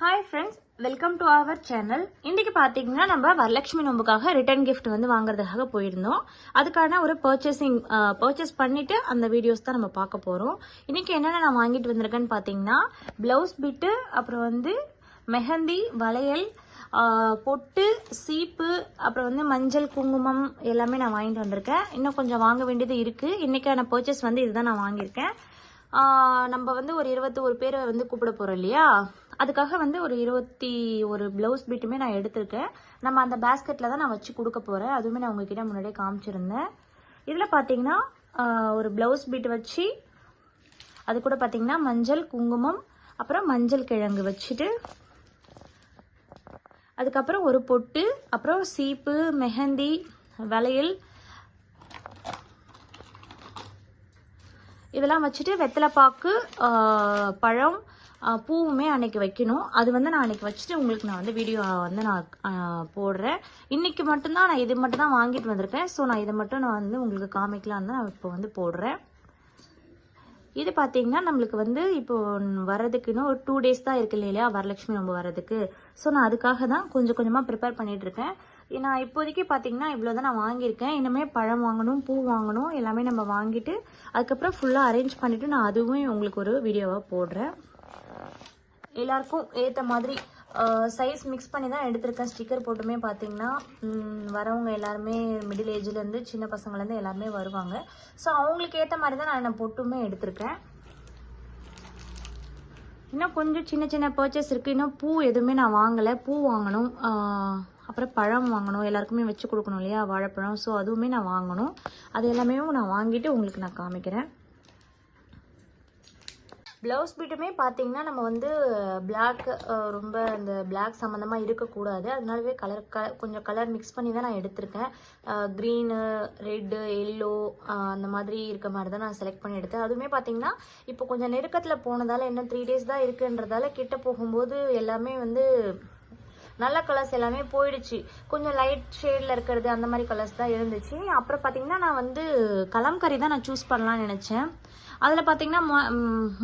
Hi friends, welcome to our channel. இன்னைக்கு பாத்தீங்கன்னா நம்ம வரலட்சுமி நோம்புக்காக ரிட்டர்ன் gift வந்து வாங்குறதுக்காக போயிருந்தோம். அதுக்கான ஒரு பர்ச்சேஸ் பண்ணிட்டு அந்த வீடியோஸ் தான் நம்ம பார்க்க போறோம். இன்னைக்கு என்னென்ன நான் வாங்கிட்டு வந்திருக்கேன்னு பாத்தீங்கன்னா ப்ளவுஸ் பிட், அப்புறம் வந்து மெஹந்தி, வளையல், பொட்டு, சீப்பு, அப்புறம் வந்து மஞ்சள், குங்குமம் எல்லாமே நான் வாங்கிட்டு வந்திருக்கேன். இன்னும் கொஞ்சம் வாங்க வேண்டியது இருக்கு. இன்னைக்கான பர்ச்சேஸ் வந்து இதுதான் நான் வாங்கியிருக்கேன். நம்ம வந்து ஒரு 21 பேரை வந்து கூப்பிட போறோம் இல்லையா, அதுக்காக வந்து ஒரு 21 பிளவுஸ் பீட்டுமே நான் எடுத்திருக்கேன். நம்ம அந்த பேஸ்கெட்ல தான் நான் வச்சு கொடுக்க போறேன். அதுவுமே நான் உங்ககிட்ட முன்னாடியே காமிச்சிருந்தேன். இதுல பாத்தீங்கன்னா ஒரு பிளவுஸ் பீட் வச்சு அது கூட பாத்தீங்கன்னா மஞ்சள், குங்குமம், அப்புறம் மஞ்சள் கிழங்கு வச்சுட்டு அதுக்கப்புறம் ஒரு பொட்டு, அப்புறம் சீப்பு, மெஹந்தி, வளையல் இதெல்லாம் வச்சுட்டு வெத்தலைப்பாக்கு, பழம், பூவுமே அன்னைக்கு வைக்கணும். அது வந்து நான் அன்னைக்கு வச்சுட்டு உங்களுக்கு நான் வந்து வீடியோ வந்து நான் போடுறேன். இன்னைக்கு மட்டும்தான் நான் இது மட்டும் தான் வாங்கிட்டு வந்திருக்கேன். ஸோ நான் இதை மட்டும் நான் வந்து உங்களுக்கு காமிக்கலான்னு தான் நான் இப்போ வந்து போடுறேன். இது பார்த்தீங்கன்னா நம்மளுக்கு வந்து இப்போ வர்றதுக்கு இன்னும் ஒரு 2 days தான் இருக்கு இல்லையா வரலட்சுமி நோம்பு வர்றதுக்கு. ஸோ நான் அதுக்காக தான் கொஞ்சம் கொஞ்சமாக ப்ரிப்பேர் பண்ணிட்டு இருக்கேன். நான் இப்போதைக்கு பார்த்தீங்கன்னா இவ்வளோதான் நான் வாங்கியிருக்கேன். இனிமேல் பழம் வாங்கணும், பூ வாங்கணும், எல்லாமே நம்ம வாங்கிட்டு அதுக்கப்புறம் ஃபுல்லாக அரேஞ்ச் பண்ணிட்டு நான் அதுவும் உங்களுக்கு ஒரு வீடியோவாக போடுறேன். எல்லாருக்கும் ஏற்ற மாதிரி சைஸ் மிக்ஸ் பண்ணி தான் எடுத்திருக்கேன். ஸ்டிக்கர் போட்டுமே பார்த்தீங்கன்னா வரவங்க எல்லாருமே மிடில் ஏஜ்லேருந்து சின்ன பசங்கள்லேருந்து எல்லாருமே வருவாங்க. ஸோ அவங்களுக்கு ஏற்ற மாதிரி தான் நான் பொட்டுமே எடுத்திருக்கேன். இன்னும் கொஞ்சம் சின்ன சின்ன பர்ச்சேஸ் இருக்குது. இன்னும் பூ எதுவுமே நான் வாங்கலை. பூ வாங்கணும், அப்புறம் பழம் வாங்கணும், எல்லாருக்குமே வச்சு கொடுக்கணும் இல்லையா வாழைப்பழம். ஸோ அதுவுமே நான் வாங்கணும். அது எல்லாமே நான் வாங்கிட்டு உங்களுக்கு நான் காமிக்கிறேன். ப்ளவுஸ் பீட்டுமே பார்த்தீங்கன்னா நம்ம வந்து பிளாக், ரொம்ப அந்த பிளாக் சம்மந்தமாக இருக்கக்கூடாது. அதனாலவே கொஞ்சம் கலர் மிக்ஸ் பண்ணி தான் நான் எடுத்திருக்கேன். க்ரீனு, ரெட்டு, எல்லோ அந்த மாதிரி இருக்க மாதிரி தான் நான் செலக்ட் பண்ணி எடுத்தேன். அதுவுமே பார்த்தீங்கன்னா இப்போ கொஞ்சம் நெருக்கத்தில் போனதால் இன்னும் 3 days தான் இருக்குன்றதால கிட்ட போகும்போது எல்லாமே வந்து நல்ல கலர்ஸ் எல்லாமே போயிடுச்சு. கொஞ்சம் லைட் ஷேடில் இருக்கிறது அந்த மாதிரி கலர்ஸ் தான் இருந்துச்சு. அப்புறம் பார்த்தீங்கன்னா நான் வந்து கலம்கரி தான் நான் சூஸ் பண்ணலான்னு நினச்சேன். அதில் பார்த்தீங்கன்னா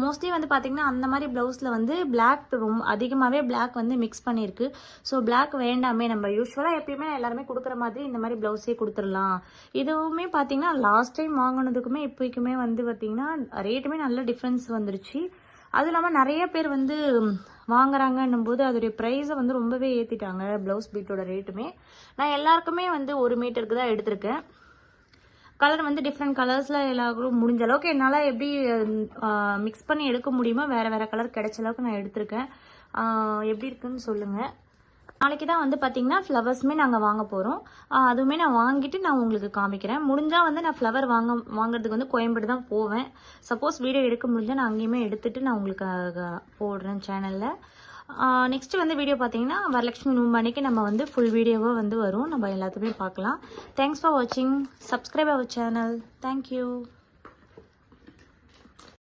மோஸ்ட்லி வந்து பார்த்தீங்கன்னா அந்த மாதிரி ப்ளவுஸில் வந்து பிளாக் ரொம்ப அதிகமாகவே பிளாக் வந்து மிக்ஸ் பண்ணியிருக்கு. ஸோ பிளாக் வேண்டாமே, நம்ம யூஸ்வலாக எப்பயுமே எல்லாருமே கொடுக்குற மாதிரி இந்த மாதிரி ப்ளவுஸே கொடுத்துடலாம். இதுவுமே பார்த்தீங்கன்னா லாஸ்ட் டைம் வாங்கினதுக்குமே இப்போக்குமே வந்து பார்த்தீங்கன்னா ரேட்டுமே நல்ல டிஃப்ரென்ஸ் வந்துருச்சு. அதுவும் இல்லாமல் நிறைய பேர் வந்து வாங்குறாங்கன்னும் போது அதோடைய ப்ரைஸை வந்து ரொம்பவே ஏற்றிட்டாங்க. ப்ளவுஸ் பீட்டோட ரேட்டுமே நான் எல்லாருக்குமே வந்து 1 மீட்டருக்கு தான் எடுத்திருக்கேன். கலர் வந்து டிஃப்ரெண்ட் கலர்ஸில் எல்லாருக்கும் முடிஞ்ச அளவுக்கு என்னால் எப்படி மிக்ஸ் பண்ணி எடுக்க முடியுமோ வேறு வேறு கலர் கிடைச்ச அளவுக்கு நான் எடுத்திருக்கேன். எப்படி இருக்குன்னு சொல்லுங்கள். நாளைக்கு தான் வந்து பார்த்தீங்கன்னா ஃப்ளவர்ஸுமே நாங்கள் வாங்க போகிறோம். அதுவுமே நான் வாங்கிட்டு நான் உங்களுக்கு காமிக்கிறேன். முடிஞ்சால் வந்து நான் ஃப்ளவர் வாங்குறதுக்கு வந்து கோயம்பேடு தான் போவேன். சப்போஸ் வீடியோ எடுக்க முடிஞ்சால் நான் அங்கேயுமே எடுத்துகிட்டு நான் உங்களுக்கு போடுறேன் சேனலில். நெக்ஸ்ட் வந்து வீடியோ பார்த்தீங்கன்னா வரலட்சுமி நோம்பு அன்னைக்கு நம்ம வந்து ஃபுல் வீடியோவாக வந்து வரும். நம்ம எல்லாத்துக்குமே பார்க்கலாம். தேங்க்ஸ் ஃபார் வாட்சிங். Subscribe our channel. தேங்க்யூ.